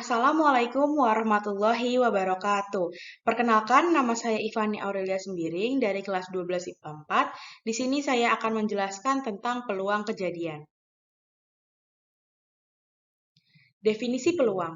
Assalamualaikum warahmatullahi wabarakatuh. Perkenalkan, nama saya Ivani Aurelia Sembiring dari kelas 12 IPA 4. Di sini saya akan menjelaskan tentang peluang kejadian. Definisi peluang.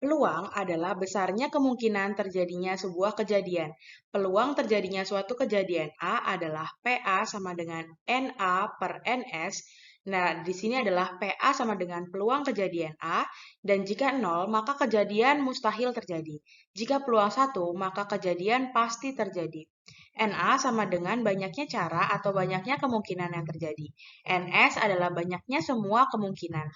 Peluang adalah besarnya kemungkinan terjadinya sebuah kejadian. Peluang terjadinya suatu kejadian A adalah PA sama dengan NA per NS. Nah, di sini adalah PA sama dengan peluang kejadian A, dan jika 0, maka kejadian mustahil terjadi. Jika peluang 1, maka kejadian pasti terjadi. NA sama dengan banyaknya cara atau banyaknya kemungkinan yang terjadi. NS adalah banyaknya semua kemungkinan.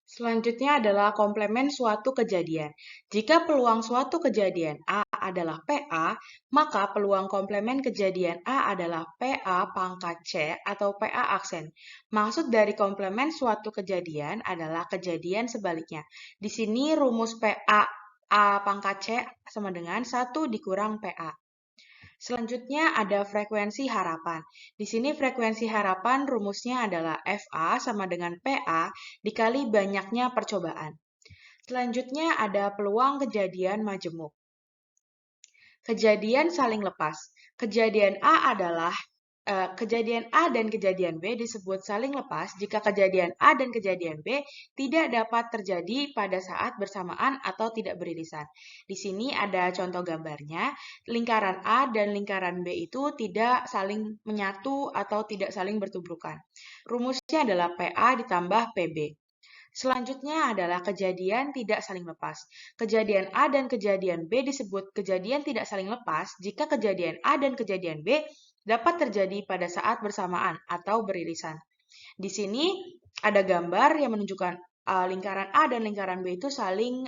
Selanjutnya adalah komplemen suatu kejadian. Jika peluang suatu kejadian A adalah PA, maka peluang komplemen kejadian A adalah PA pangkat C atau PA aksen. Maksud dari komplemen suatu kejadian adalah kejadian sebaliknya. Di sini rumus PA A pangkat C sama dengan 1 dikurang PA. Selanjutnya ada frekuensi harapan. Di sini frekuensi harapan rumusnya adalah FA sama dengan PA dikali banyaknya percobaan. Selanjutnya ada peluang kejadian majemuk. Kejadian saling lepas. Kejadian A dan kejadian B disebut saling lepas jika kejadian A dan kejadian B tidak dapat terjadi pada saat bersamaan atau tidak beririsan. Di sini ada contoh gambarnya. Lingkaran A dan lingkaran B itu tidak saling menyatu atau tidak saling bertubrukan. Rumusnya adalah PA ditambah PB. Selanjutnya adalah kejadian tidak saling lepas. Kejadian A dan kejadian B disebut kejadian tidak saling lepas jika kejadian A dan kejadian B dapat terjadi pada saat bersamaan atau beririsan. Di sini ada gambar yang menunjukkan lingkaran A dan lingkaran B itu saling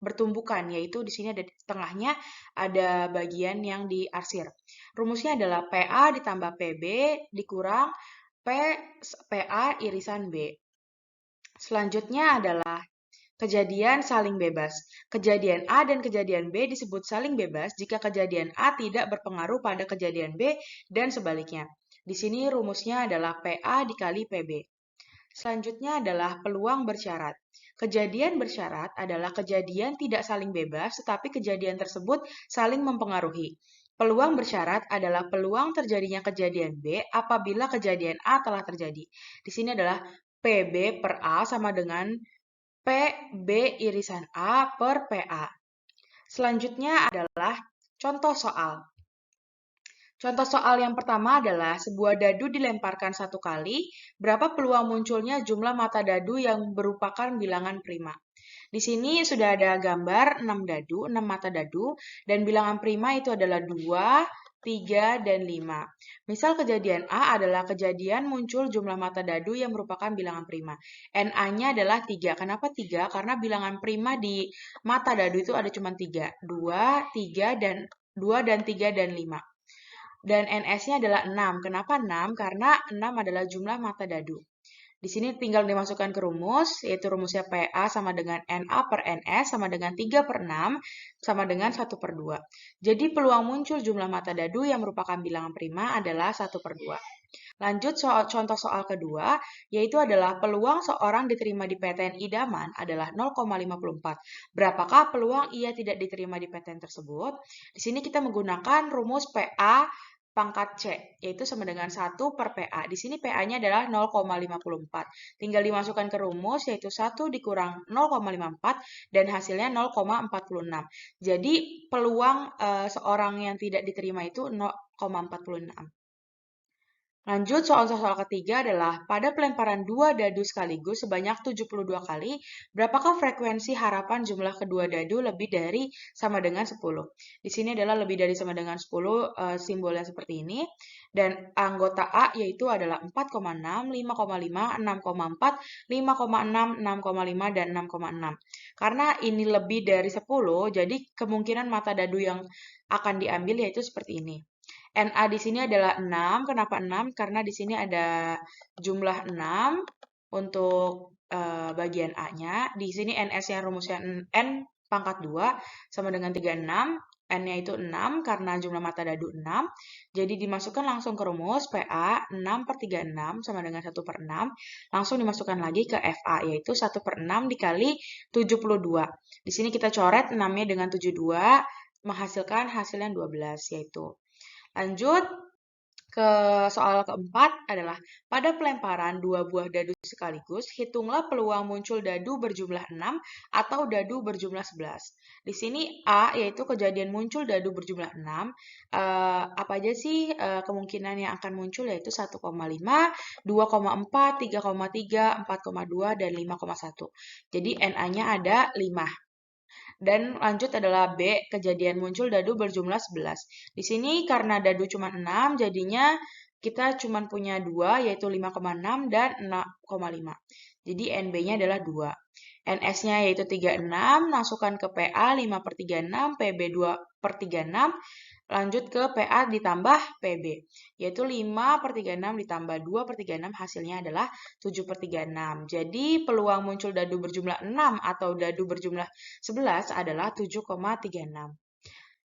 bertumbukan, yaitu di sini ada di tengahnya ada bagian yang diarsir. Rumusnya adalah PA ditambah PB dikurang PA irisan B. Selanjutnya adalah kejadian saling bebas. Kejadian A dan kejadian B disebut saling bebas jika kejadian A tidak berpengaruh pada kejadian B dan sebaliknya. Di sini rumusnya adalah PA dikali PB. Selanjutnya adalah peluang bersyarat. Kejadian bersyarat adalah kejadian tidak saling bebas, tetapi kejadian tersebut saling mempengaruhi. Peluang bersyarat adalah peluang terjadinya kejadian B apabila kejadian A telah terjadi. Di sini adalah PB per A sama dengan PB irisan A per PA. Selanjutnya adalah contoh soal. Contoh soal yang pertama adalah sebuah dadu dilemparkan satu kali, berapa peluang munculnya jumlah mata dadu yang merupakan bilangan prima. Di sini sudah ada gambar 6 dadu, 6 mata dadu, dan bilangan prima itu adalah 2, 3, dan 5. Misal kejadian A adalah kejadian muncul jumlah mata dadu yang merupakan bilangan prima. NA-nya adalah 3. Kenapa 3? Karena bilangan prima di mata dadu itu ada cuma 3. 2, 3, dan 2 dan 3 dan 5. Dan NS-nya adalah 6. Kenapa 6? Karena 6 adalah jumlah mata dadu. Di sini tinggal dimasukkan ke rumus, yaitu rumusnya PA sama dengan NA per NS sama dengan 3 per 6 sama dengan 1 per 2. Jadi peluang muncul jumlah mata dadu yang merupakan bilangan prima adalah 1 per 2. Lanjut contoh soal kedua, yaitu adalah peluang seorang diterima di PTN idaman adalah 0,54. Berapakah peluang ia tidak diterima di PTN tersebut? Di sini kita menggunakan rumus PA pangkat C, yaitu sama dengan 1 per PA. Di sini PA-nya adalah 0,54. Tinggal dimasukkan ke rumus, yaitu 1 dikurang 0,54, dan hasilnya 0,46. Jadi, peluang seorang yang tidak diterima itu 0,46. Lanjut, soal ketiga adalah pada pelemparan dua dadu sekaligus sebanyak 72 kali, berapakah frekuensi harapan jumlah kedua dadu lebih dari sama dengan 10? Di sini adalah lebih dari sama dengan 10, simbolnya seperti ini. Dan anggota A yaitu adalah 4,6, 5,5, 6,4, 5,6, 6,5, dan 6,6. Karena ini lebih dari 10, jadi kemungkinan mata dadu yang akan diambil yaitu seperti ini. NA di sini adalah 6. Kenapa 6? Karena di sini ada jumlah 6 untuk bagian A-nya. Di sini NS-nya rumusnya N pangkat 2 sama dengan 36. N-nya itu 6 karena jumlah mata dadu 6. Jadi dimasukkan langsung ke rumus PA 6/36 sama dengan 1/6. Langsung dimasukkan lagi ke FA yaitu 1/6 dikali 72. Di sini kita coret 6-nya dengan 72 menghasilkan hasil yang 12 yaitu. Lanjut ke soal keempat adalah pada pelemparan dua buah dadu sekaligus, hitunglah peluang muncul dadu berjumlah 6 atau dadu berjumlah 11. Di sini A yaitu kejadian muncul dadu berjumlah 6. Apa aja sih kemungkinan yang akan muncul yaitu 1,5, 2,4, 3,3, 4,2, dan 5,1. Jadi NA-nya ada 5. Dan lanjut adalah B, kejadian muncul dadu berjumlah 11. Di sini karena dadu cuma 6, jadinya kita cuma punya 2, yaitu 5,6 dan 6,5. Jadi NB-nya adalah 2. NS-nya yaitu 36, masukkan ke PA 5/36, PB 2/36, lanjut ke PA ditambah PB, yaitu 5/36 ditambah 2/36 hasilnya adalah 7/36. Jadi peluang muncul dadu berjumlah 6 atau dadu berjumlah 11 adalah 7,36.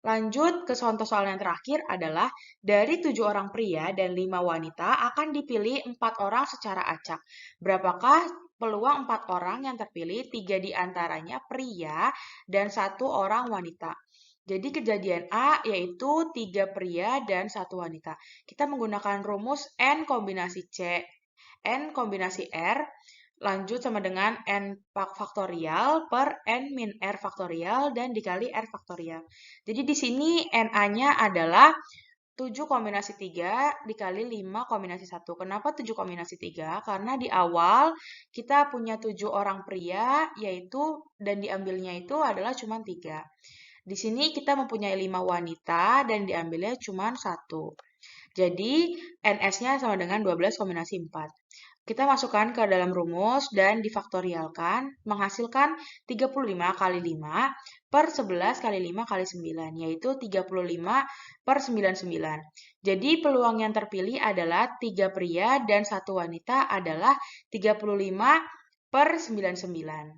Lanjut ke contoh soal yang terakhir adalah dari 7 orang pria dan 5 wanita akan dipilih 4 orang secara acak. Berapakah peluang 4 orang yang terpilih? 3 diantaranya pria dan 1 orang wanita. Jadi kejadian A yaitu 3 pria dan 1 wanita. Kita menggunakan rumus N kombinasi C, N kombinasi R, lanjut sama dengan N faktorial per N min R faktorial dan dikali R faktorial. Jadi di sini NA-nya adalah 7 kombinasi 3 dikali 5 kombinasi 1. Kenapa 7 kombinasi 3? Karena di awal kita punya 7 orang pria yaitu dan diambilnya itu adalah cuma 3. Di sini kita mempunyai 5 wanita dan diambilnya cuma 1. Jadi NS-nya sama dengan 12 kombinasi 4. Kita masukkan ke dalam rumus dan difaktorialkan, menghasilkan 35 kali 5 per 11 kali 5 kali 9, yaitu 35 per 99. Jadi peluang yang terpilih adalah 3 pria dan 1 wanita adalah 35 per 99.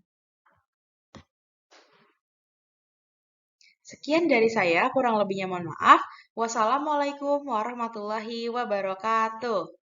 Sekian dari saya, kurang lebihnya mohon maaf. Wassalamualaikum warahmatullahi wabarakatuh.